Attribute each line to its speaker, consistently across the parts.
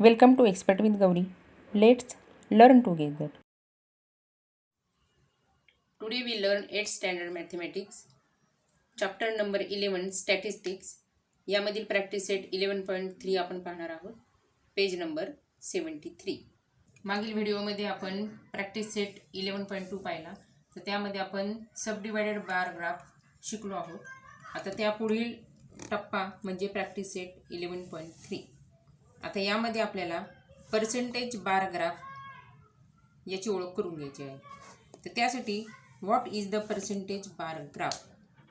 Speaker 1: Welcome to Expert with Gauri. Let's learn together.
Speaker 2: Today we learn 8th standard mathematics chapter number 11 statistics यामधील practice set 11.3 आपण पाहणार आहोत. Page number 73. मागील व्हिडिओमध्ये आपण प्रॅक्टिस सेट 11.2 पाहिला, तर त्यामध्ये आपण सब डिवायडेड बार ग्राफ शिकलो आहोत. आता त्या पुढील टप्पा म्हणजे प्रॅक्टिस सेट 11.3. आता यामध्ये आपल्याला पर्सेंटेज बार ग्राफ याची ओळख करून घ्यायची आहे. तर त्यासाठी what is the percentage bar graph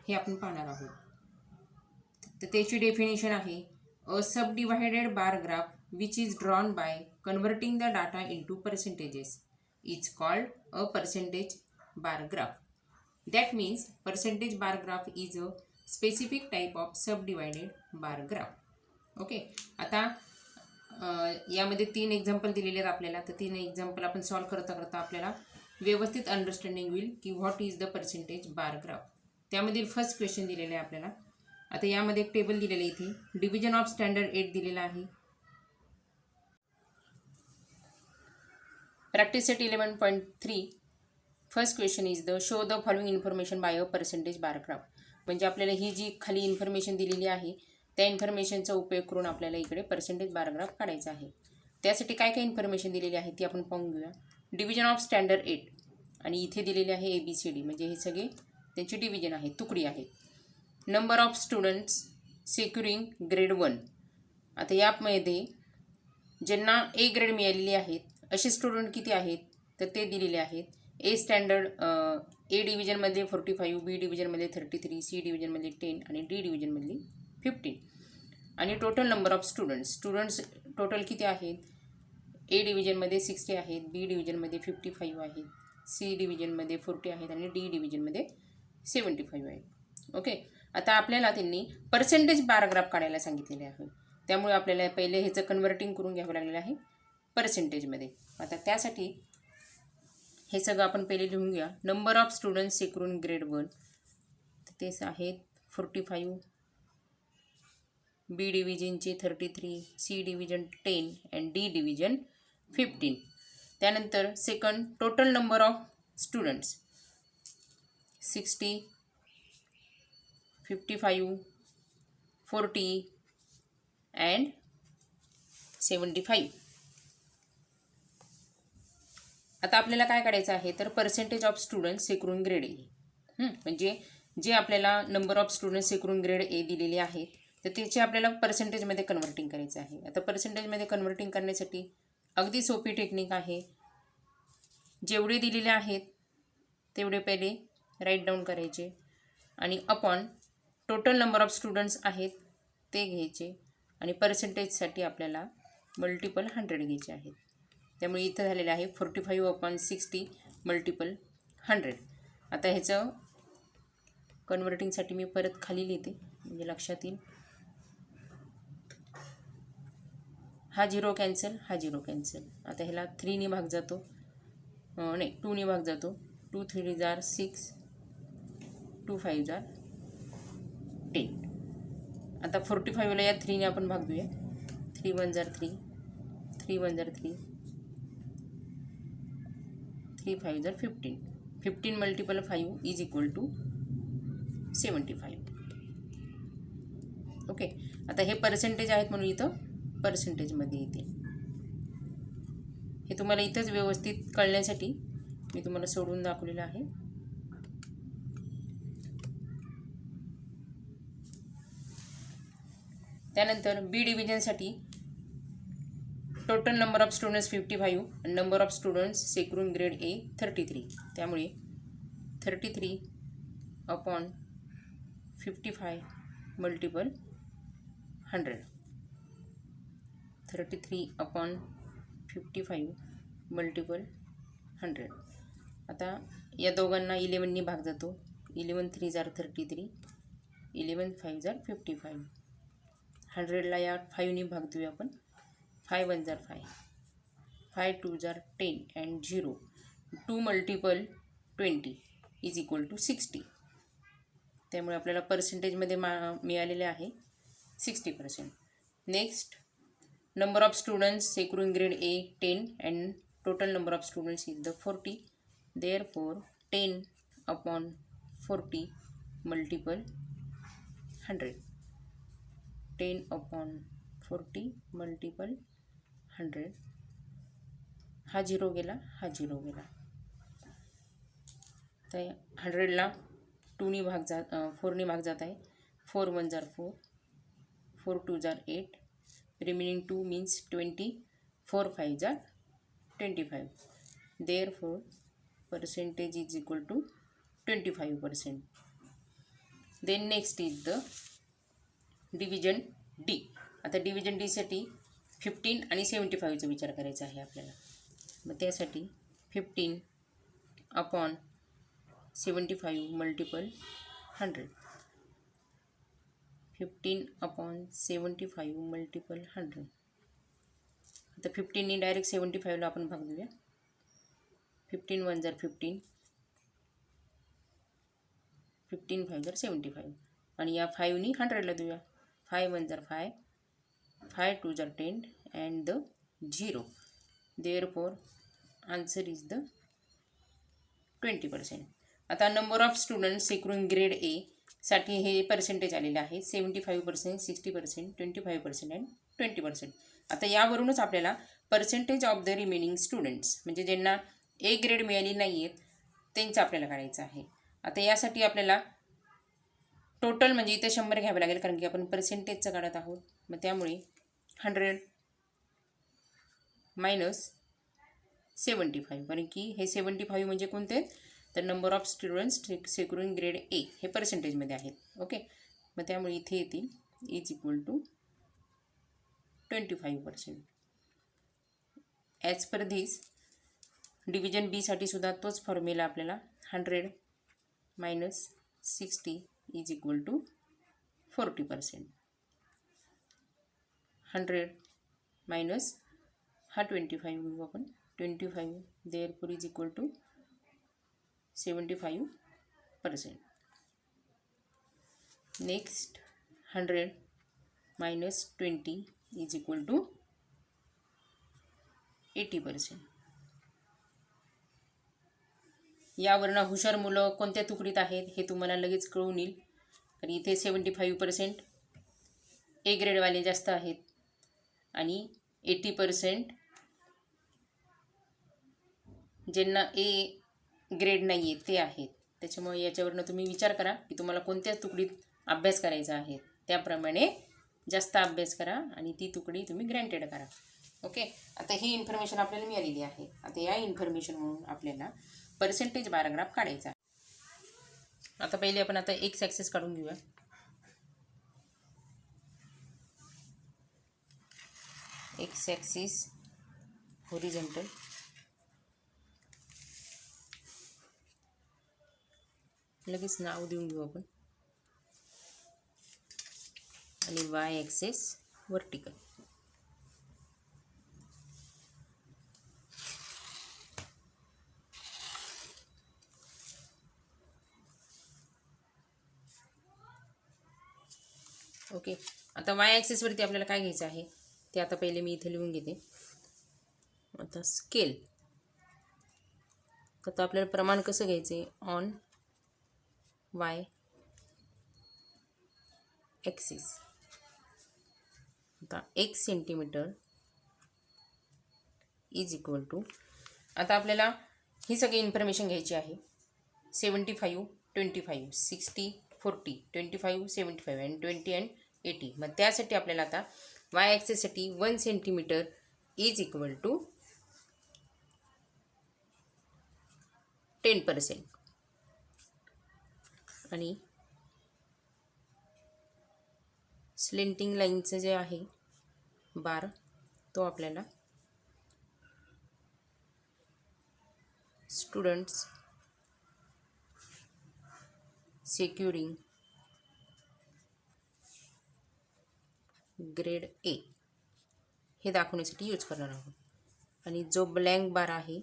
Speaker 2: हे आपण पाहणार आहोत. तर त्याची डेफिनेशन आहे a sub divided bar graph which is drawn by converting the data into percentages is called a percentage bar graph. That means percentage bar graph is a specific type of sub divided bar graph. Okay. आता यामध्ये 3 example दिलेले आहेत आपल्याला. तर 3 example आपण solve करता करता आपल्याला व्यवस्थित अंडरस्टँडिंग होईल की what is the percentage bar graph. त्यामधील फर्स्ट क्वेश्चन दिलेलं आहे आपल्याला. आता यामध्ये एक टेबल दिलेलं आहे. इथे डिव्हिजन ऑफ स्टँडर्ड 8 दिलेला आहे. Practice set 11.3 first question is the show the following information bye a percentage bar graph. म्हणजे आपल्याला ही जी खाली इन्फॉर्मेशन दिलेली आहे त्या इन्फॉर्मेशनचा उपयोग करून आपल्याला इकडे पर्सेंटेज बार ग्राफ काढायचा आहे. त्यासाठी काय काय इन्फॉर्मेशन दिलेली आहे ती आपण पाहून घेऊया. डिव्हिजन ऑफ स्टँडर्ड 8 आणि इथे दिलेले आहे ABCD, म्हणजे हे सगळे त्यांची डिव्हिजन आहे, तुकडी आहे. Number of students securing grade 1. आता यामध्ये ज्यांना A ग्रेड मिळालेली आहेत असे स्टुडंट किती आहेत तर ते दिलेले आहेत. A standard A डिव्हिजनमध्ये 45, B डिव्हिजनमध्ये 33, C डिव्हिजनमध्ये 10 आणि D डिव्हिजनमधली 15. आणि total number of students total किती आहेत. A डिव्हिजनमध्ये 60 आहेत, B डिव्हिजनमध्ये 55 आहेत, C डिव्हिजनमध्ये 40 आहेत आणि D डिव्हिजनमध्ये 75 आहेत. ओके. आता आपल्याला त्यांनी पर्सेंटेज बार ग्राफ काढायला सांगितलेले आहे. त्यामुळे आपल्याला पहिले ह्याचं कन्वर्टिंग करून घ्यावं लागलेलं आहे पर्सेंटेजमध्ये. आता त्यासाठी हे सगळं आपण पहिले लिहून घ्या. Number of students securing grade 1 तेच आहेत 45, B डिव्हिजनचे 33, C division 10 and D division 15. त्यानंतर second total number of students 60, 55, 40 and 75. आता आपल्याला काय काढायचं आहे तर percentage of students securing grade A. म्हणजे जे आपल्याला number of students securing grade A दिलेले आहेत तर त्याचे आपल्याला पर्सेंटेजमध्ये कन्वर्टिंग करायचं आहे. आता पर्सेंटेजमध्ये कन्वर्टिंग करण्यासाठी अगदी सोपी टेक्निक आहे. जेवढे दिलेले आहेत तेवढे पहिले राईट डाऊन करायचे आणि upon total number of students आहेत ते घ्यायचे आणि पर्सेंटेजसाठी आपल्याला मल्टिपल 100 घ्यायचे आहेत. त्यामुळे इथं झालेलं आहे 45/60 मल्टिपल 100. आता ह्याचं कन्वर्टिंगसाठी मी परत खाली लिहिते म्हणजे लक्षात येईल. हा 0 कॅन्सल, हा 0 कॅन्सल. आता ह्याला 3ने भाग जातो, नाही 2ने भाग जातो. 2 3 जार 6, 2 5 जार 10. आता 45ला या 3ने आपण भाग देऊया. 3 1 जार 3, 3 1 जार 3, 3 5 जार 15. 15 multiple 5 is equal to 75. Okay. आता हे पर्सेंटेज आहेत म्हणून इथं पर्सेंटेजमध्ये येते. हे तुम्हाला इथंच व्यवस्थित कळण्यासाठी मी तुम्हाला सोडून दाखवलेलं आहे. त्यानंतर B डिव्हिजनसाठी टोटल नंबर ऑफ स्टुडंट्स 55 आणि number of students securing grade A 33. त्यामुळे 33 अपॉन 55 मल्टिपल 100. 33 upon 55 multiple 100. आता या दोघांना 11ने भाग जातो. 11 3 जार 33, 11 5 जार 55. 100ला या 5ने भाग देऊया आपण. 5 1 जार 5, 5 2 जार 10 and 0. 2 multiple 20 is equal to 60. त्यामुळे आपल्याला पर्सेंटेजमध्ये मिळालेले आहे 60%. Next Number of students securing grade A 10 and total number of students is the 40. Therefore 10 upon 40 multiple 100. 10 upon 40 multiple 100. हा 0 गेला, हा 0 गेला. तर 100ला 2 भाग 4 भाग जात आहे. 4 1 जार 4, 4 2 जार 8, remaining 2 means 20, 4 5 jar 25. Therefore percentage is equal to 25%. Then next is the division D. आता डिव्हिजन डी साठी 15 आणि 75चा विचार करायचा आहे आपल्याला. मग त्यासाठी 15 अपॉन 75 मल्टिपल 100. 15 upon 75 multiple 100. आता 15नी डायरेक्ट 75ला आपण भाग देऊया. 15 1 जार 15, 15 5 जार 75 आणि या 5नी 100ला देऊया. 5 1 जार 5, 5 2 जार 10 and the 0. Therefore answer is the 20%. आता number of students securing grade ए साठी हे पर्सेंटेज आलेले आहे 75%, 60%, 25% अँड 20%. आता यावरूनच आपल्याला percentage of the remaining students म्हणजे ज्यांना ए ग्रेड मिळाली नाही आहेत त्यांचं आपल्याला काढायचं आहे. आता यासाठी आपल्याला टोटल म्हणजे इथे 100 घ्यावे लागेल कारण की आपण पर्सेंटेजचं काढत आहोत. मग त्यामुळे 100 मायनस 75 कारण की हे 75 म्हणजे कोणते तर number of students securing grade A हे पर्सेंटेजमध्ये आहेत. ओके, मग त्यामुळे इथे येतील is equal to 25%. As per this division B साठी सुद्धा तोच फॉर्म्युला आपल्याला 100 minus 60 is equal to 40%. 100 minus हा 25 घेऊ आपण 25 therefore is equal to 75%. Next 100 minus 20 is equal to 80%. यावरनं हुशार मुलं कोणत्या तुकडीत आहेत हे तुम्हाला लगेच कळून येईल. कारण इथे 75% ए ग्रेडवाले जास्त आहेत आणि 80% ज्यांना ए ग्रेड नाही आहे ते आहेत. त्याच्यामुळे याच्यावरनं तुम्ही विचार करा की तुम्हाला कोणत्या तुकडीत अभ्यास करायचा आहे त्याप्रमाणे जास्त अभ्यास करा आणि ती तुकडी तुम्ही ग्रँटेड करा. ओके, आता ही इन्फॉर्मेशन आपल्याला मिळालेली आहे. आता या इन्फॉर्मेशन म्हणून आपल्याला पर्सेंटेज पॅराग्राफ काढायचा आहे. आता पहिले आपण आता एक्स ॲक्सिस काढून घेऊया. एक्स ॲक्सिस हॉरिझॉन्टल लगेच नाव देऊन घेऊ आपण आणि वाय ॲक्सिस वर्टिकल. ओके, आता वाय ॲक्सिसवरती आपल्याला काय घ्यायचं आहे ते आता पहिले मी इथे लिहून घेते. आता स्केल आता आपल्याला प्रमाण कसं घ्यायचं आहे ऑन वाय ॲक्सिस. आता 1 सेंटीमीटर इज इक्वल टू आता आपल्याला ही सगळी इन्फॉर्मेशन घ्यायची आहे 75 25 60 40 25 75 अँड 20 अँड 80. मग त्यासाठी आपल्याला आता वाय ॲक्सिससाठी 1 सेंटीमीटर इज इक्वल टू 10% आणि स्लेंटिंग लाईनचं जे आहे बार तो आपल्याला स्टुडंट्स सेक्युरिंग ग्रेड ए हे दाखवण्यासाठी यूज करणार आहोत आणि जो ब्लँक बार आहे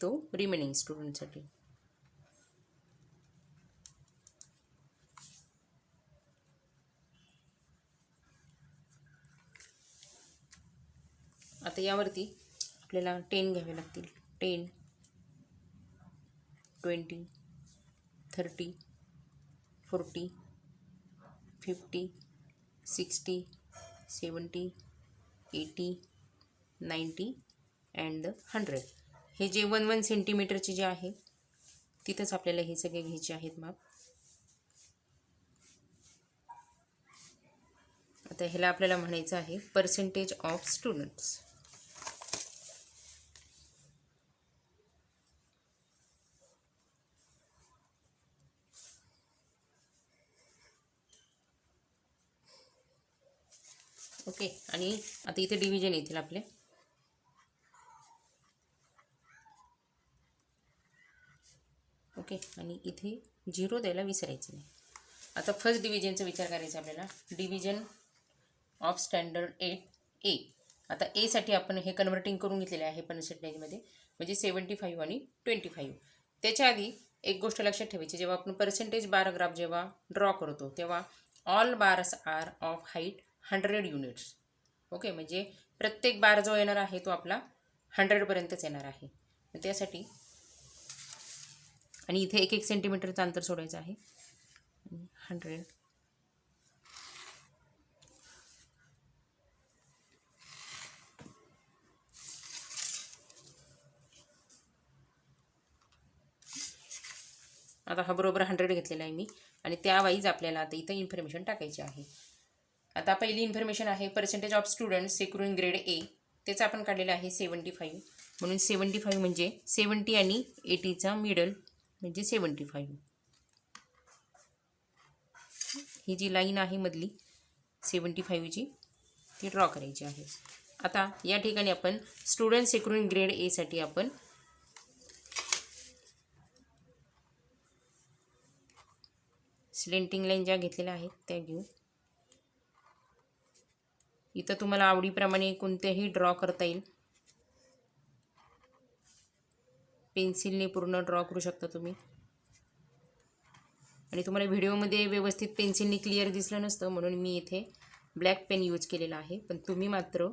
Speaker 2: तो रिमेनिंग स्टुडंटसाठी. आता यावरती आपल्याला 10 घ्यावे लागतील. 10, 20, 30, 40, 50, 60, 70, 80, 90 अँड 100. हे जे 1 सेंटीमीटरचे जे आहे तिथंच आपल्याला हे सगळे घ्यायचे आहेत माप. आता ह्याला आपल्याला म्हणायचं आहे पर्सेंटेज ऑफ स्टुडंट्स. ओके, आणि आता इथे डिव्हिजन येतील आपले. ओके, आणि इथे 0 द्यायला विसरायचं नाही. आता फर्स्ट डिव्हिजनचा विचार करायचा आपल्याला. Division of standard 8A. आता एसाठी आपण हे कन्वर्टिंग करून घेतलेले आहे पर्सेंटेजमध्ये, म्हणजे 75 आणि 25. त्याच्या आधी एक गोष्ट लक्षात ठेवायची, जेव्हा आपण पर्सेंटेज बार ग्राफ जेव्हा ड्रॉ करतो तेव्हा all bars are of height 100 units. Okay, म्हणजे प्रत्येक बार जो येणार आहे तो आपला 100पर्यंतच येणार आहे. त्यासाठी आणि इथे 1 सेंटीमीटरचं अंतर सोडायचं आहे. 100. आता हा बरोबर 100 घेतलेला आहे मी, आणि त्यावाईज आपल्याला आता इथं इन्फॉर्मेशन टाकायची आहे. आता पहिली इन्फॉर्मेशन आहे percentage of students securing grade ए. त्याचं आपण काढलेलं आहे 75. म्हणून 75 म्हणजे 70 आणि 80चा मिडल म्हणजे 75. ही जी लाईन आहे मधली 75ची ती ड्रॉ करायची आहे. आता या ठिकाणी आपण स्टुडंट सेक्युरिंग ग्रेड ए साठी आपण स्लेंटिंग लाईन ज्या घेतलेल्या आहेत त्या घेऊ. इथं तुम्हाला आवडीप्रमाणे कोणत्याही ड्रॉ करता येईल. पेन्सिलने पूर्ण ड्रॉ करू शकता तुम्ही. आणि तुम्हाला व्हिडिओमध्ये व्यवस्थित पेन्सिलने क्लिअर दिसलं नसतं म्हणून मी इथे ब्लॅक पेन यूज केलेला आहे, पण तुम्ही मात्र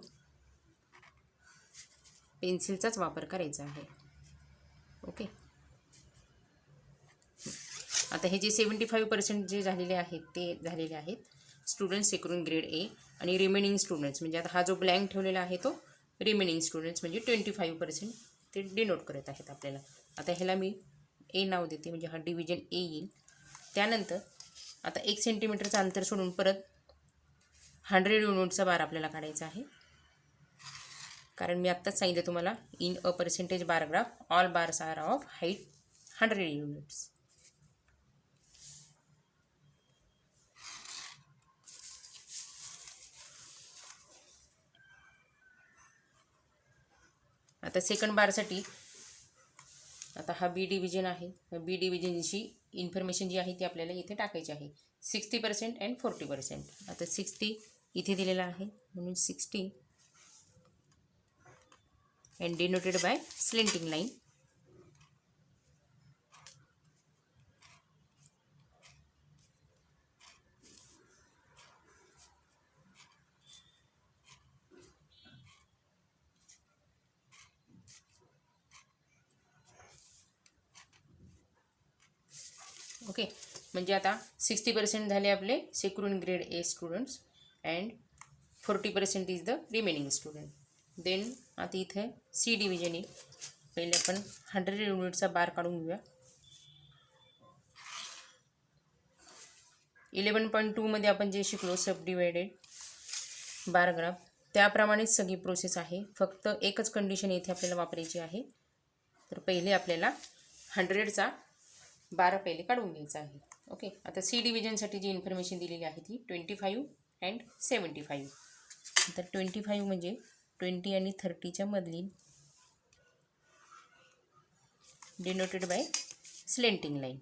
Speaker 2: पेन्सिलचाच वापर करायचा आहे. ओके, आता हे जे 75% जे झालेले आहेत ते झालेले आहेत स्टुडंट्स सेक्युरिंग ग्रेड ए. आणि रिमेनिंग स्टुडंट्स म्हणजे आता हा जो ब्लँक ठेवलेला आहे तो रिमेनिंग स्टुडंट्स म्हणजे 25% ते डिनोट करत आहेत आपल्याला. आता ह्याला मी ए नाव देते, म्हणजे हा डिव्हिजन ए येईल. त्यानंतर आता 1 सेंटीमीटरचं अंतर सोडून परत 100 युनिटचा बार आपल्याला काढायचा आहे. कारण मी आत्ताच सांगितलं तुम्हाला in a percentage bar graph all bars are of height 100 units. आता सेकंड बारसाठी आता हा बी डिव्हिजन आहे. बी डिव्हिजनची इन्फॉर्मेशन जी आहे ती आपल्याला इथे टाकायची आहे. 60% अँड 40%. आता 60 इथे दिलेला आहे म्हणून 60 and denoted by slanting line. Okay, म्हणजे आता 60% झाले आपले securing grade A students and 40% is the remaining student. Then आता इथे सी डिव्हिजन आहे. पहिले आपण 100 युनिटचा बार काढून घेऊया. 11.2 मध्ये आपण जे शिकलो सब डिवायडेड बार ग्राफ त्याप्रमाणेच सगळी प्रोसेस आहे. फक्त एकच कंडिशन इथे आपल्याला वापरायची आहे. तर पहिले आपल्याला 100चा बार पहिले काढून घ्यायचा आहे. ओके, आता सी डिव्हिजनसाठी जी इन्फॉर्मेशन दिलेली आहे ती 25 अँड 75. तर 25 म्हणजे 20 आणि 30च्या मधली denoted by slanting line.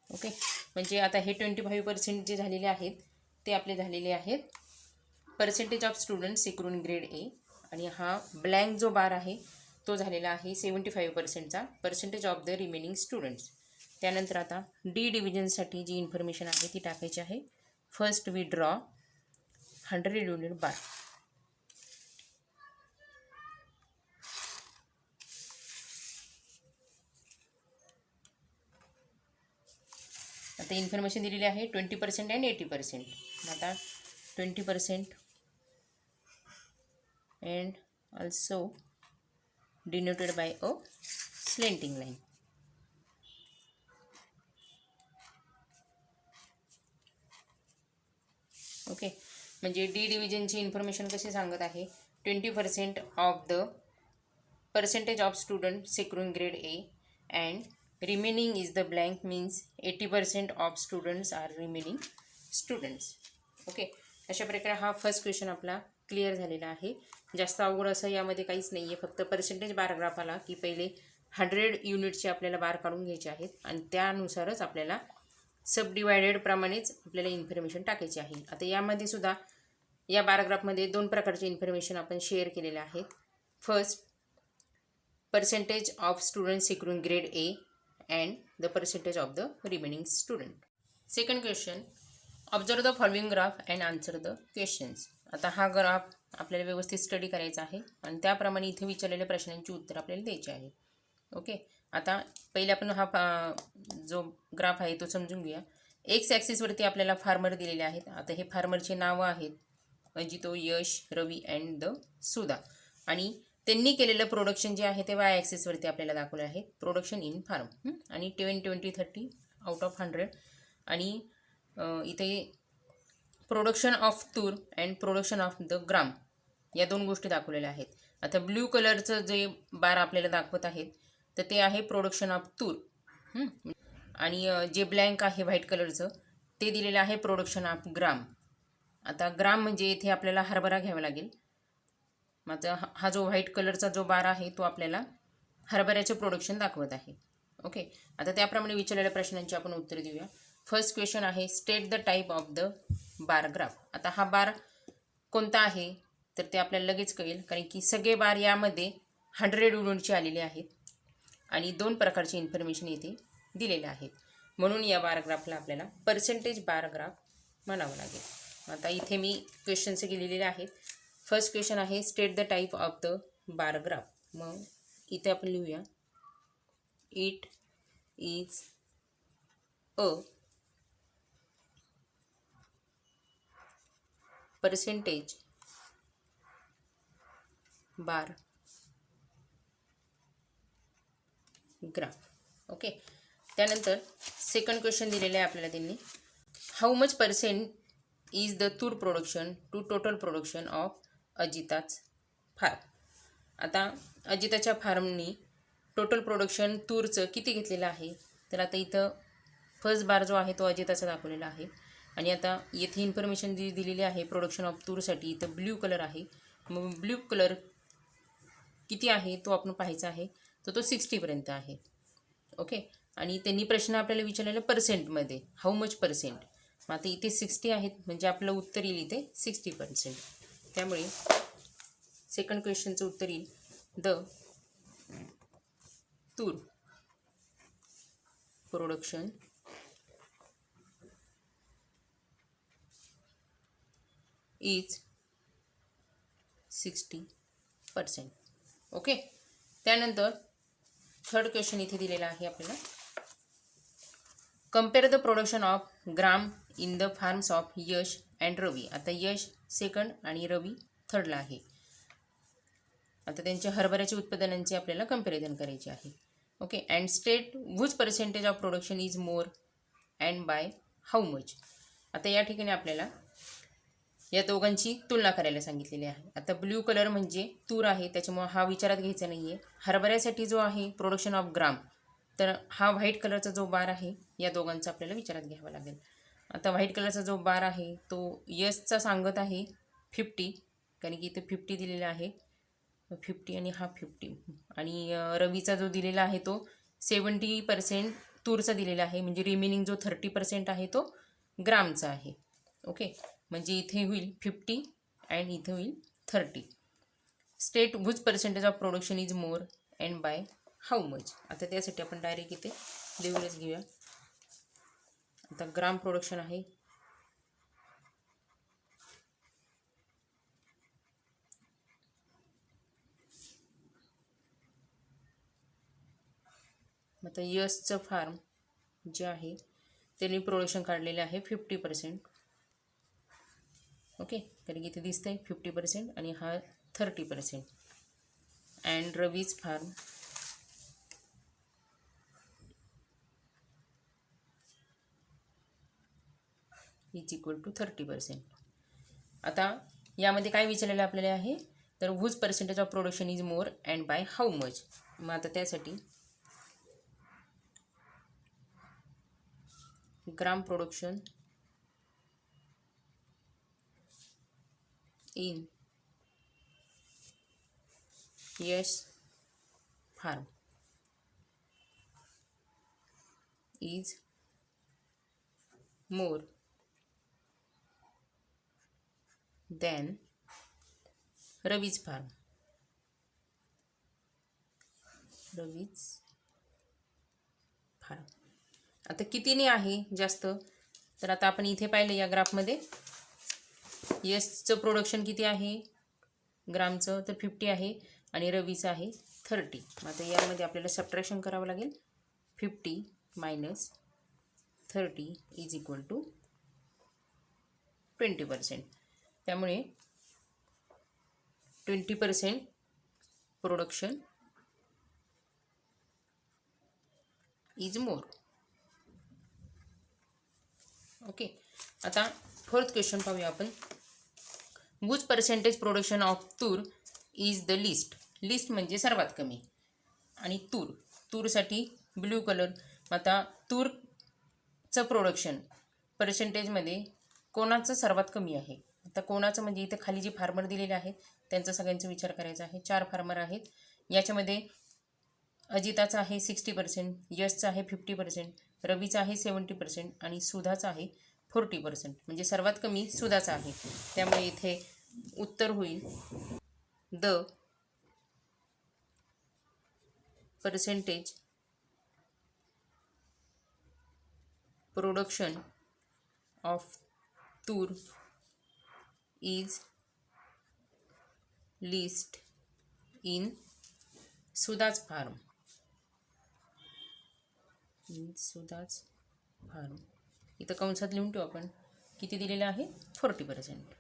Speaker 2: Okay, म्हणजे आता हे 25% जे झालेले आहेत ते आपले झालेले आहेत percentage of student securing grade A. आणि हा ब्लँक जो बार आहे तो झालेला आहे 75%चा percentage of the remaining students. त्यानंतर आता डी डिव्हिजनसाठी जी इन्फॉर्मेशन आहे ती टाकायची आहे. फर्स्ट वी ड्रॉ 100 युनिट बार. आता इन्फॉर्मेशन दिलेली आहे 20% अँड 80%. आता 20% and also denoted by a slanting line. Okay, म्हणजे डी डिव्हिजनची इन्फॉर्मेशन कशी सांगत आहे, 20% of the percentage of student securing grade A and remaining is the blank means 80% of students are remaining students. Okay, अशा प्रकारे हा first question आपला clear झालेला आहे. जास्त अवघड असं यामध्ये काहीच नाही आहे. फक्त पर्सेंटेज बार ग्राफ आला की पहिले 100 युनिटचे आपल्याला बार काढून घ्यायचे आहेत आणि त्यानुसारच आपल्याला सब डिवायडेड प्रमाणेच आपल्याला इन्फॉर्मेशन टाकायची आहे. आता यामध्ये सुद्धा या बार ग्राफमध्ये 2 प्रकारचे इन्फॉर्मेशन आपण शेअर केलेले आहेत. First, percentage of student securing grade A and the percentage of the remaining student. Second question, observe the following graph and answer the questions. आता हा ग्राफ आपल्याला व्यवस्थित स्टडी करायचा आहे आणि त्याप्रमाणे इथे विचारलेल्या प्रश्नांची उत्तर आपल्याला द्यायची आहे. ओके, आता पहिले आपण हा जो ग्राफ आहे तो समजून घेऊया. एक्स ॲक्सिसवरती आपल्याला फार्मर दिलेले आहेत. आता हे फार्मरचे नावं आहेत अजितो, यश, रवी अँड द सुधा, आणि त्यांनी केलेलं प्रोडक्शन जे आहे ते वाय ॲक्सिसवरती आपल्याला दाखवलं आहे, प्रोडक्शन इन फार्म. आणि 10, 20, 30 आउट ऑफ 100. आणि इथे production of tur and production of the gram या 2 गोष्टी दाखवलेल्या आहेत. आता ब्ल्यू कलरचं जे बार आपल्याला दाखवत आहेत तर ते आहे प्रोडक्शन ऑफ तूर, आणि जे ब्लँक आहे व्हाईट कलरचं ते दिलेलं आहे प्रोडक्शन ऑफ ग्राम. आता ग्राम म्हणजे इथे आपल्याला हरभरा घ्यावा लागेल. माझा हा जो व्हाईट कलरचा जो बार आहे तो आपल्याला हरभऱ्याचे प्रोडक्शन दाखवत आहे. ओके, आता त्याप्रमाणे विचारलेल्या प्रश्नांची आपण उत्तर देऊया. फर्स्ट क्वेश्चन आहे, state the type of the bar graph. आता हा बार कोणता आहे तर ते आपल्याला लगेच कळेल, कारण की सगळे बार यामध्ये 100 युनिटचे आलेले आहेत आणि 2 प्रकारचे इन्फॉर्मेशन इथे दिलेले आहेत. म्हणून या बार ग्राफला आपल्याला पर्सेंटेज बार ग्राफ म्हणावं लागेल. आता इथे मी क्वेश्चन्स लिहिलेले आहेत. फर्स्ट क्वेश्चन आहे, state the type of the bar graph. मग इथे आपण लिहूया, it is a percentage bar graph. Okay, त्यानंतर सेकंड क्वेश्चन दिलेले आहे आपल्याला त्यांनी, how much percent is the tur production to total production of अजिताच फार्म. आता अजिताच्या फार्मनी टोटल प्रोडक्शन तूरचं किती घेतलेलं आहे तर आता इथं फर्स्ट बार जो आहे तो अजिताचा दाखवलेला आहे. आणि आता येथे इन्फॉर्मेशन जी दिलेली आहे प्रोडक्शन ऑफ तूरसाठी इथं ब्ल्यू कलर आहे. मग ब्ल्यू कलर किती आहे तो आपण पाहायचा आहे, तर तो 60पर्यंत आहे. ओके, आणि त्यांनी प्रश्न आपल्याला विचारलेला पर्सेंटमध्ये, हाऊ मच पर्सेंट. मग आता इथे 60 आहेत म्हणजे आपलं उत्तर येईल इथे 60%. त्यामुळे सेकंड क्वेश्चनचं उत्तर येईल, the tur production is 60%. Okay, त्यानंतर थर्ड क्वेश्चन इथे दिलेला आहे आपल्याला, compare the production of gram in the farms of Yash and Ravi. आता यश सेकंड आणि रवी थर्डला आहे. आता त्यांच्या हरभऱ्याच्या उत्पादनांचे आपल्याला कंपॅरिझन करायचे आहे. Okay, and state whose percentage of production is more and by how much. आता या ठिकाणी आपल्याला या दोघांची तुलना करायला सांगितलेली आहे. आता ब्ल्यू कलर म्हणजे तूर आहे त्याच्यामुळे हा विचारात घ्यायचा नाही आहे. हरभऱ्यासाठी जो आहे प्रोडक्शन ऑफ ग्राम, तर हा व्हाईट कलरचा जो बार आहे या दोघांचा आपल्याला विचारात घ्यावा लागेल. आता व्हाईट कलरचा जो बार आहे तो यसचा सांगत आहे 50, कारण की इथे 50 दिलेला आहे, 50 आणि हा 50. आणि रवीचा जो दिलेला आहे तो 70% तूरचा दिलेला आहे, म्हणजे रिमेनिंग जो 30% आहे तो ग्रामचा आहे. ओके, म्हणजे इथे होईल 50 अँड इथे होईल 30. State whose percentage of production is more and by how much. आता त्यासाठी आपण डायरेक्ट इथे लिहूनच घेऊया. आता ग्राम प्रोडक्शन आहे आता यशचं फार्म जे आहे त्यांनी प्रोडक्शन काढलेले आहे 50%. ओके, कारण की इथे दिसतंय 50% आणि हा 30%. And Ravi's farm is equal to 30%. आता यामध्ये काय विचारलेलं आपल्याला आहे, तर whose percentage of production is more and by how much. मग आता त्यासाठी gram production in Yash farm is more than Ravi's farm. आता कितीने आहे जास्त, तर आता आपण इथे पाहिलं या ग्राफमध्ये यशचं प्रोडक्शन किती आहे ग्रामचं, तर 50 आहे आणि रवीचं आहे 30. आता यामध्ये आपल्याला सबट्रॅक्शन करावं लागेल. 50 मायनस 30 इज इक्वल टू 20%. त्यामुळे 20% प्रोडक्शन इज मोर. ओके, आता फोर्थ क्वेश्चन पाहूया आपण. वुच percentage production of tur is the list. List म्हणजे सर्वात कमी आणि तूरसाठी ब्ल्यू कलर. आता तूरचं प्रोडक्शन पर्सेंटेजमध्ये कोणाचं सर्वात कमी आहे. आता कोणाचं म्हणजे इथे खाली जे फार्मर दिलेले आहेत त्यांचा सगळ्यांचा विचार करायचा आहे. 4 फार्मर आहेत. याच्यामध्ये अजिताचा आहे 60%, यशचा आहे 50%, रवीचा आहे 70% आणि सुधाचा आहे 40%. म्हणजे सर्वात कमी सुधाचा आहे. त्यामुळे इथे उत्तर होईल the percentage production of tur is least in Sudha's farm. इथं कंसात लिहून ठेवू आपण किती दिलेलं आहे 40%.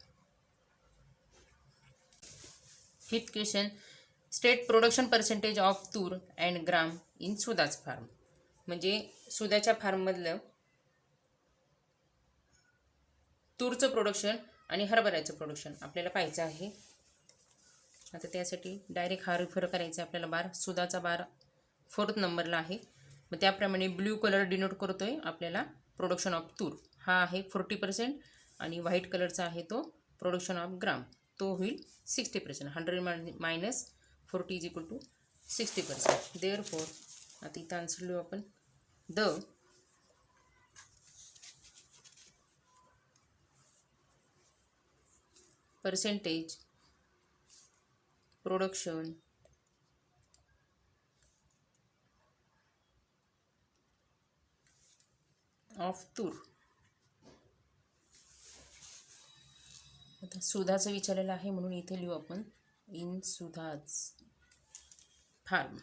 Speaker 2: Fifth question, state production percentage of tur and gram in Sudha's farm. म्हणजे सुधाच्या फार्ममधलं तूरचं प्रोडक्शन आणि हरभऱ्याचं प्रोडक्शन आपल्याला पाहायचं आहे. आता त्यासाठी डायरेक्ट हा रेफर करायचा आहे आपल्याला. बार सुधाचा बार 4th नंबरला आहे. मग त्याप्रमाणे ब्ल्यू कलर डिनोट करतोय आपल्याला प्रोडक्शन ऑफ तूर. हा आहे 40% आणि व्हाईट कलरचा आहे तो प्रोडक्शन ऑफ ग्राम, तो होईल 60%. 100 minus 40 is equal to 60%. Therefore आता इथं आन्सर लिहू आपण. द पर्सेंटेज प्रोडक्शन ऑफ तूर. आता सुधाचं विचारलेलं आहे म्हणून इथे लिहू आपण इन सुधाज फार्म.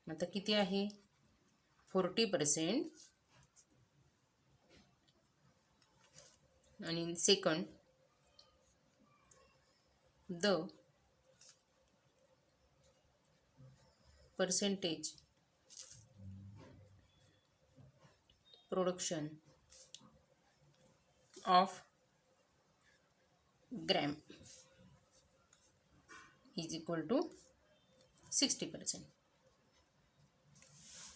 Speaker 2: आता किती आहे 40% आणि second the percentage production of gram is equal to 60%.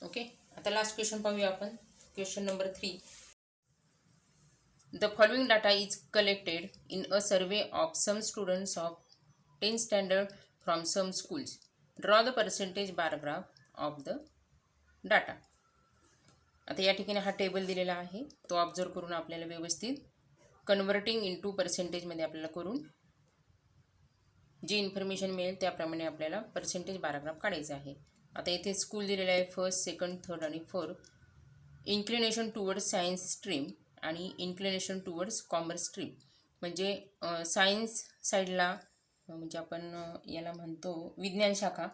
Speaker 2: Okay, आता लास्ट क्वेश्चन पाहूया आपण. Question number 3. The following data is collected in a survey of some students of 10th standard from some schools. Draw the percentage bar graph of the data. आता या ठिकाणी हा table दिलेला आहे, तो ऑब्झर्व करून आपल्याला व्यवस्थित कन्वर्टिंग इनटू पर्सेंटेजमध्ये आपल्याला करून जी इन्फॉर्मेशन मिळेल त्याप्रमाणे आपल्याला पर्सेंटेज बार ग्राफ काढायचा आहे. आता इथे स्कूल दिलेलं आहे फर्स्ट, सेकंड, थर्ड आणि fourth. Inclination towards science stream आणि इन्क्लिनेशन टुवर्ड्स कॉमर्स स्ट्रीम. म्हणजे सायन्स साईडला म्हणजे आपण याला म्हणतो विज्ञान शाखा.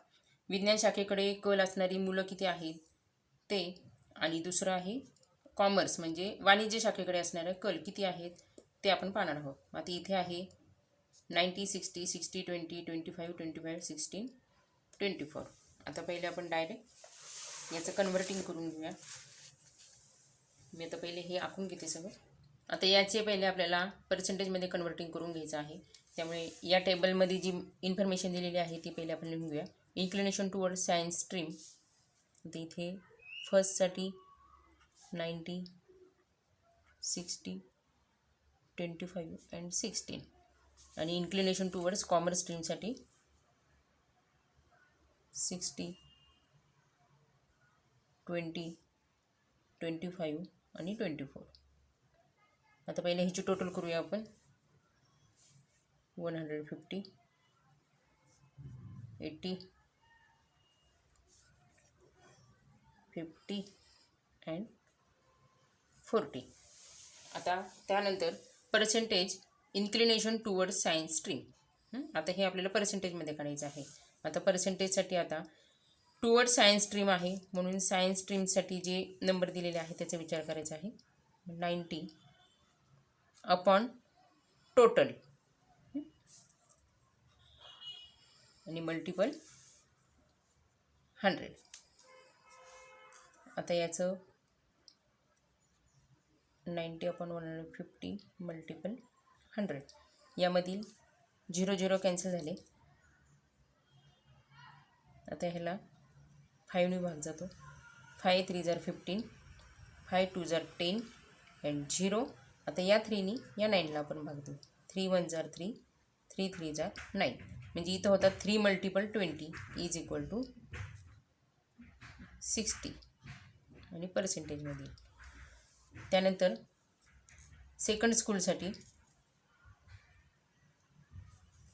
Speaker 2: विज्ञान शाखेकडे कल असणारी मुलं किती आहेत ते. आणि दुसरं आहे कॉमर्स म्हणजे वाणिज्य शाखेकडे असणारं कल किती आहेत ते आपण पाहणार आहोत. आता इथे आहे 90, 60, 60, 20, 25, 25, 16, 24. आता पहिले आपण डायरेक्ट याचं कन्व्हर्टिंग करून घेऊया. मी आता पहिले हे आखून घेते सगळं. आता याचे पहिले आपल्याला पर्सेंटेजमध्ये कन्व्हर्टिंग करून घ्यायचं आहे. त्यामुळे या टेबलमध्ये जी इन्फॉर्मेशन दिलेली आहे ती पहिले आपण लिहून घेऊया. Inclination toward science stream. तर इथे फर्स्टसाठी 90, 60, 25 अँड 16. आणि इन्क्लिनेशन टुवर्ड्स कॉमर्स स्ट्रीमसाठी 60, 20, 25 आणि 24. आता पहिले ह्याची टोटल करूया आपण. 150, 80, 50 अँड 40. आता त्यानंतर percentage inclination towards science stream. आता हे आपल्याला पर्सेंटेजमध्ये काढायचं आहे. आता पर्सेंटेजसाठी आता टुवर्ड सायन्स स्ट्रीम आहे म्हणून सायन्स स्ट्रीमसाठी जे नंबर दिलेले आहे त्याचा विचार करायचा आहे. 90 अपॉन टोटल आणि मल्टिपल 100. आता याचं 90 अपॉन 150 मल्टिपल 100. यामधील 0 0 कॅन्सल झाले. आता ह्याला 5ने भाग जातो. 5 3 जार 15, 5 2 जार 10 अँड 0. आता या 3नी या 9ला आपण भाग देऊ. 3 1 जार 3, 3 3 जार 9. म्हणजे इथं होता 3 मल्टिपल 20 इज इक्वल टू 60 आणि पर्सेंटेजमध्ये. त्यानंतर सेकंड स्कूलसाठी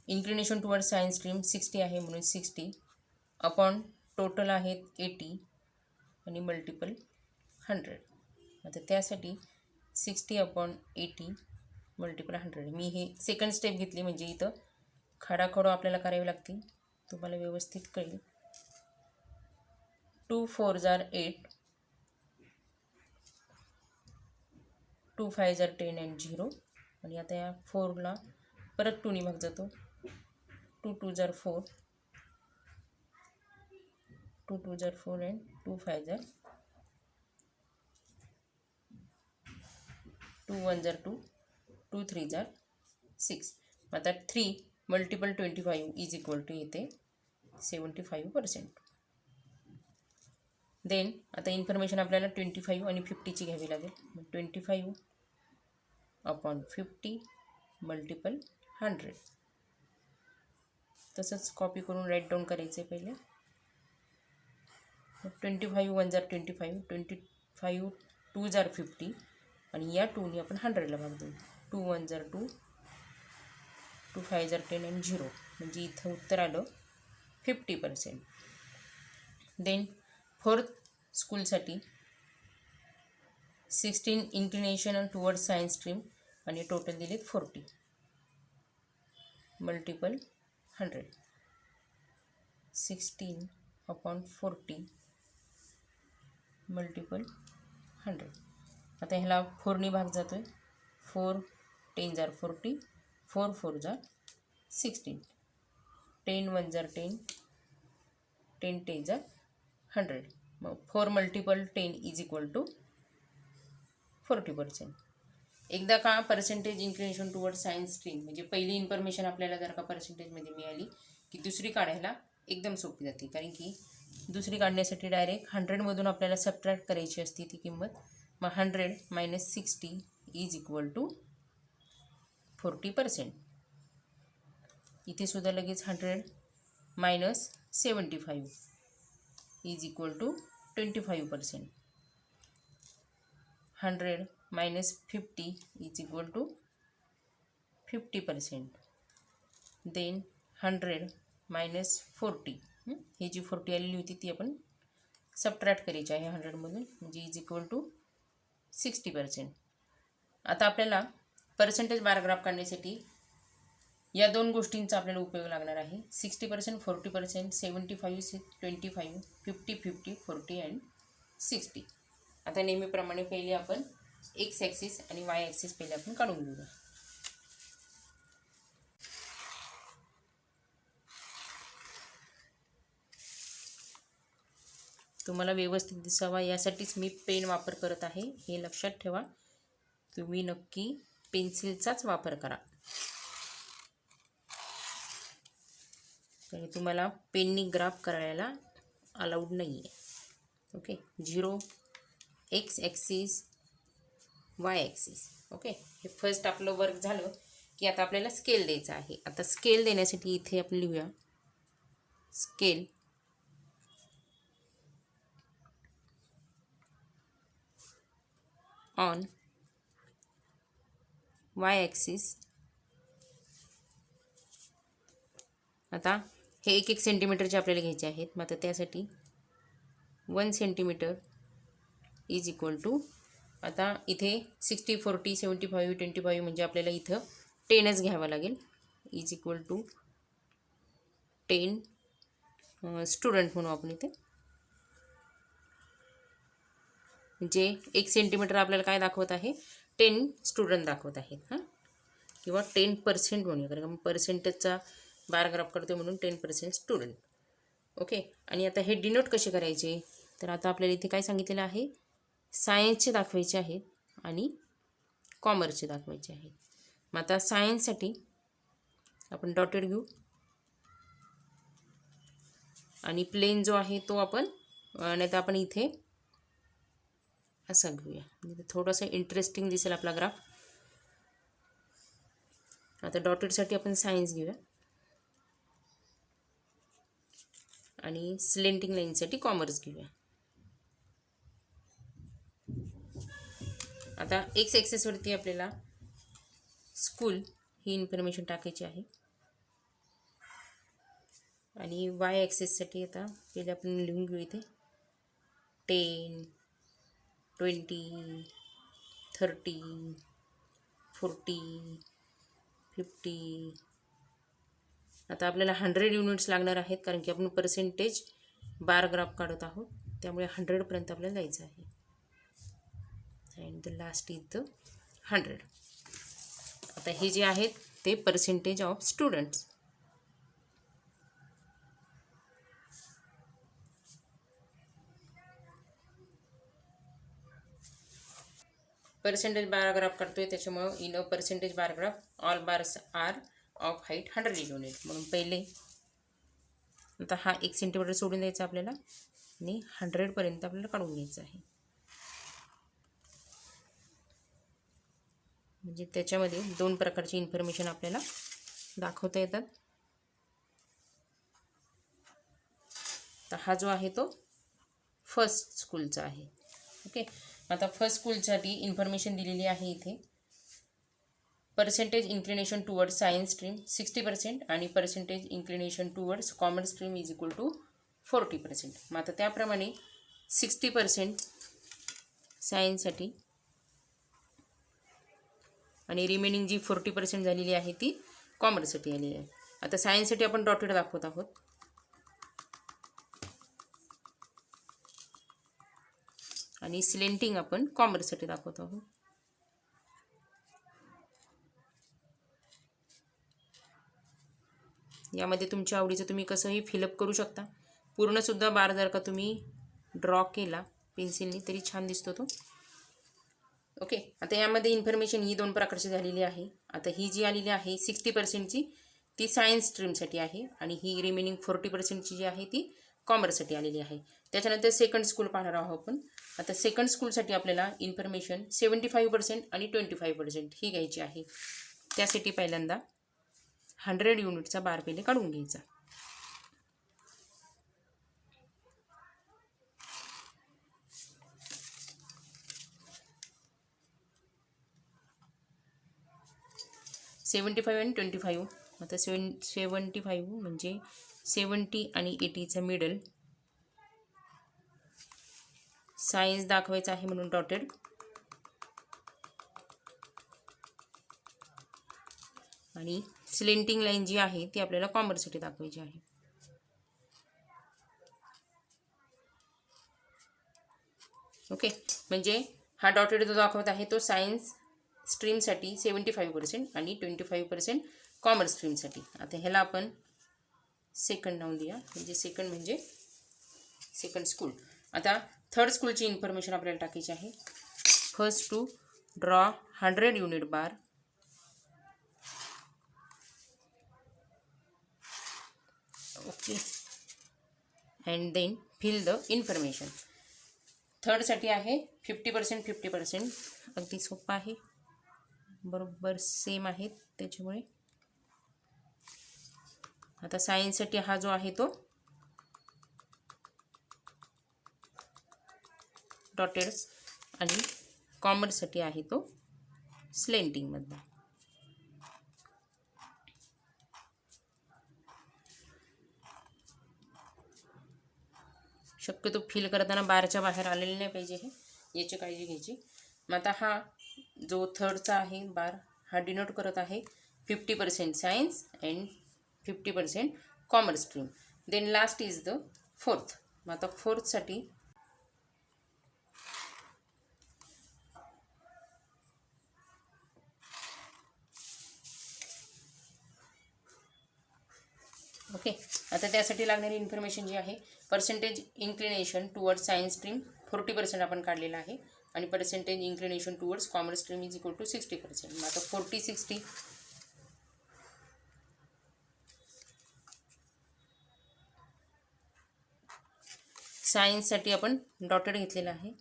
Speaker 2: इन्क्लिनेशन टुवर्ड सायन्स स्ट्रीम 60 आहे म्हणून 60 अपॉन टोटल आहेत 80 आणि मल्टिपल 100. आता त्यासाठी 60 अपॉन 80 मल्टिपल 100. मी हे सेकंड स्टेप घेतली म्हणजे इथं खाडाखोडो आपल्याला करावे लागतील. तुम्हाला व्यवस्थित कळेल. 2 4 जार 8, 2 5 जार 10 अँड 0. आणि आता या 4ला परत 2ने भाग जातो. 2 2 जार 4, 2 2 जार 4 अँड 2 5 जार 2 1 जार 2, 2 3 जार 6. आता 3 मल्टिपल 25 इज इक्वल टू येते 75%. देन आता इन्फॉर्मेशन आपल्याला 25 आणि 50ची घ्यावी लागेल. 25 अपॉन 50 मल्टिपल 100. तसंच कॉपी करून राईट डाऊन करायचं आहे पहिले. 25 1 जार 25, 25 2 जार 50 आणि या 2ने आपण 100ला भाग देऊ. 2 1 जार 2, 2 5 जार 10 अँड 0. म्हणजे इथं उत्तर आलं 50%. देन फोर्थ स्कूलसाठी 16 इन्क्लिनेशन टुवर्ड सायन्स स्ट्रीम आणि टोटल दिलेत 40 मल्टिपल 100. 16 upon 40 multiple 100. आता ह्याला 4ने भाग जातो आहे. 4 10 जार 40, 4 4 जार 16, 10 1 जार 10, 10 10 जार 100. मग 4 मल्टिपल 10 इज इक्वल टू 40%. एकदा का percentage inclination toward science stream म्हणजे पहिली इन्फॉर्मेशन आपल्याला जर का पर्सेंटेजमध्ये मिळाली की दुसरी काढायला एकदम सोपी जाते. कारण की दुसरी काढण्यासाठी डायरेक्ट 100मधून आपल्याला सबट्रॅक्ट करायची असते ती किंमत. मग 100 मायनस 60 इज इक्वल टू 40%. इथे सुद्धा लगेच 100 minus 75 is equal to 25%. 100 minus 50 is equal to 50%. Then 100 minus 40 ही जी 40 आलेली होती ती आपण सबट्रॅक्ट करायची आहे 100मधून, म्हणजे इज इक्वल टू 60%. आता आपल्याला पर्सेंटेज बार ग्राफ काढण्यासाठी या दोन गोष्टींचा आपल्याला उपयोग लागणार आहे. 60%, 40%, 75, 25, 50, 50, 40 अँड 60. आता नेहमीप्रमाणे पहिले आपण एक्स ॲक्सिस आणि वाय ॲक्सिस पहिले आपण काढून घेऊया. तुम्हाला व्यवस्थित दिसावा यासाठीच मी पेन वापर करत आहे, हे लक्षात ठेवा. तुम्ही नक्की पेन्सिलचाच वापर करा, कारण तुम्हाला पेननी ग्राफ करायला अलाउड नाही आहे. Okay, 0 x axis Y axis. Okay, हे फर्स्ट आपलं वर्क झालं की आता आपल्याला स्केल द्यायचा आहे. आता स्केल देण्यासाठी इथे आपण लिहूया स्केल ऑन वाय ॲक्सिस. आता हे 1 सेंटीमीटरचे आपल्याला घ्यायचे आहेत. मग आता त्यासाठी 1 सेंटीमीटर इज इक्वल टू, आता इथे 60, 40, 75, 25 म्हणजे आपल्याला इथं 10च घ्यावं लागेल. इज इक्वल टू 10 स्टुडंट म्हणू आपण इथे. म्हणजे 1 सेंटीमीटर आपल्याला काय दाखवत आहे, 10 स्टुडंट दाखवत आहेत. हां, किंवा 10% म्हणूया, कारण आपण पर्सेंटेजचा बार ग्राफ करतो म्हणून 10% स्टुडंट. ओके, आणि आता हे डिनोट कसे करायचे, तर आता आपल्याला इथे काय सांगितलेलं आहे, सायन्सचे दाखवायचे आहेत आणि कॉमर्सचे दाखवायचे आहेत. मग आता सायन्ससाठी आपण डॉटेड घेऊ आणि प्लेन जो आहे तो आपण, नाही तर आपण इथे असं घेऊया, म्हणजे थोडंसं इंटरेस्टिंग दिसेल आपला ग्राफ. आता डॉटेडसाठी आपण सायन्स घेऊया आणि स्लेंटिंग लाईनसाठी कॉमर्स घेऊया. आता एक्स ॲक्सिसवरती आपल्याला स्कूल ही इन्फॉर्मेशन टाकायची आहे आणि वाय ॲक्सिससाठी आता पहिले आपण लिहून घेऊ इथे 10, 20, 30, 40, 50. आता आपल्याला 100 युनिट्स लागणार आहेत, कारण की आपण पर्सेंटेज बार ग्राफ काढत आहोत, त्यामुळे 100पर्यंत आपल्याला जायचं आहे. And the last is the 100. आता हे जे आहेत ते percentage of students. Percentage bar graph करतोय, त्याच्यामुळं in a percentage bar graph all bars are of height 100 unit. म्हणून पहिले आता हा 1 सेंटीमीटर सोडून द्यायचा आपल्याला आणि 100पर्यंत आपल्याला काढून घ्यायचं आहे. म्हणजे त्याच्यामध्ये 2 प्रकारची इन्फॉर्मेशन आपल्याला दाखवता येतात. तर हा जो आहे तो फर्स्ट स्कूलचा आहे. ओके, आता फर्स्ट स्कूलसाठी इन्फॉर्मेशन दिलेली आहे इथे. Percentage inclination towards science stream 60% आणि percentage inclination towards commerce stream is equal to 40%. मग आता त्याप्रमाणे 60% सायन्ससाठी आणि रिमेनिंग जी 40% झालेली आहे ती कॉमर्ससाठी आलेली आहे. आता सायन्ससाठी आपण डॉटेड दाखवत आहोत आणि स्लेंटिंग आपण कॉमर्ससाठी दाखवत आहोत. यामध्ये तुमच्या आवडीचं तुम्ही कसंही फिलअप करू शकता. पूर्णसुद्धा बार जर का तुम्ही ड्रॉ केला पेन्सिलने तरी छान दिसतो तो. ओके, आता यामध्ये इन्फॉर्मेशन ही 2 प्रकारची झालेली आहे. आता ही जी आलेली आहे 60%ची ती सायन्स स्ट्रीमसाठी आहे आणि ही रिमेनिंग 40%ची जी आहे ती कॉमर्ससाठी आलेली आहे. त्याच्यानंतर सेकंड स्कूल पाहणार आहोत आपण. आता सेकंड स्कूलसाठी आपल्याला इन्फॉर्मेशन 75% आणि 25% ही घ्यायची आहे. त्यासाठी पहिल्यांदा 100 युनिटचा बार पहिले काढून घ्यायचा. $75 आणि 25. आता 75 म्हणजे 70 आणि 80चा मिडल. सायन्स दाखवायचं आहे म्हणून डॉटेड. आणि स्लेंटिंग लाईन जी आहे ती आपल्याला कॉमर्ससाठी दाखवायची आहे. ओके, म्हणजे हा डॉटेड जो दाखवत आहे तो सायन्स स्ट्रीमसाठी 75% आणि 25% कॉमर्स स्ट्रीमसाठी. आता ह्याला आपण सेकंड नाव देऊया, म्हणजे सेकंड स्कूल. आता थर्ड स्कूलची इन्फॉर्मेशन आपल्याला टाकायची आहे. First to draw 100 unit bar. Okay, and then fill the information. थर्डसाठी आहे 50% 50%. अगदी सोपं आहे, बरोबर सेम आहेत त्याच्यामुळे. आता सायन्ससाठी हा जो आहे तो डॉटेड्स आणि कॉमर्ससाठी आहे तो स्लेंटिंगमधला. शक्यतो फिल करताना बारच्या बाहेर आलेले नाही पाहिजे, हे याची काळजी घ्यायची. मग आता हा जो थर्डचा आहे बार हा डिनोट करत आहे 50% science and 50% commerce stream. Then last is the fourth. मग आता फोर्थसाठी ओके, आता त्यासाठी लागणारी इन्फॉर्मेशन जी आहे, percentage inclination towards science stream 40% आपण काढलेला आहे आणि percentage inclination towards commerce stream is equal to 60%. मग आता 40-60 सायन्ससाठी आपण डॉटेड घेतलेला आहे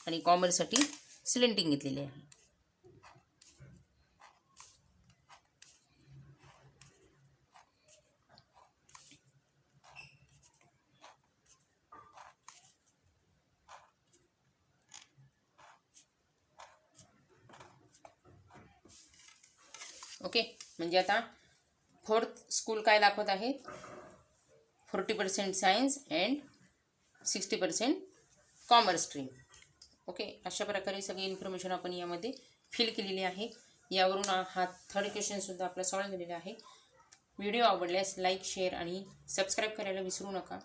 Speaker 2: आणि कॉमर्ससाठी स्लेंटिंग घेतलेली आहे. ओके, म्हणजे आता फोर्थ स्कूल काय दाखवत आहे, 40% science and 60% commerce stream. Okay, अशा प्रकारे सगळी इन्फॉर्मेशन आपण यामध्ये फिल केलेली आहे. यावरून हा थर्ड क्वेश्चनसुद्धा आपला सॉल्व झालेला आहे. व्हिडिओ आवडल्यास लाईक, शेअर आणि सबस्क्राईब करायला विसरू नका.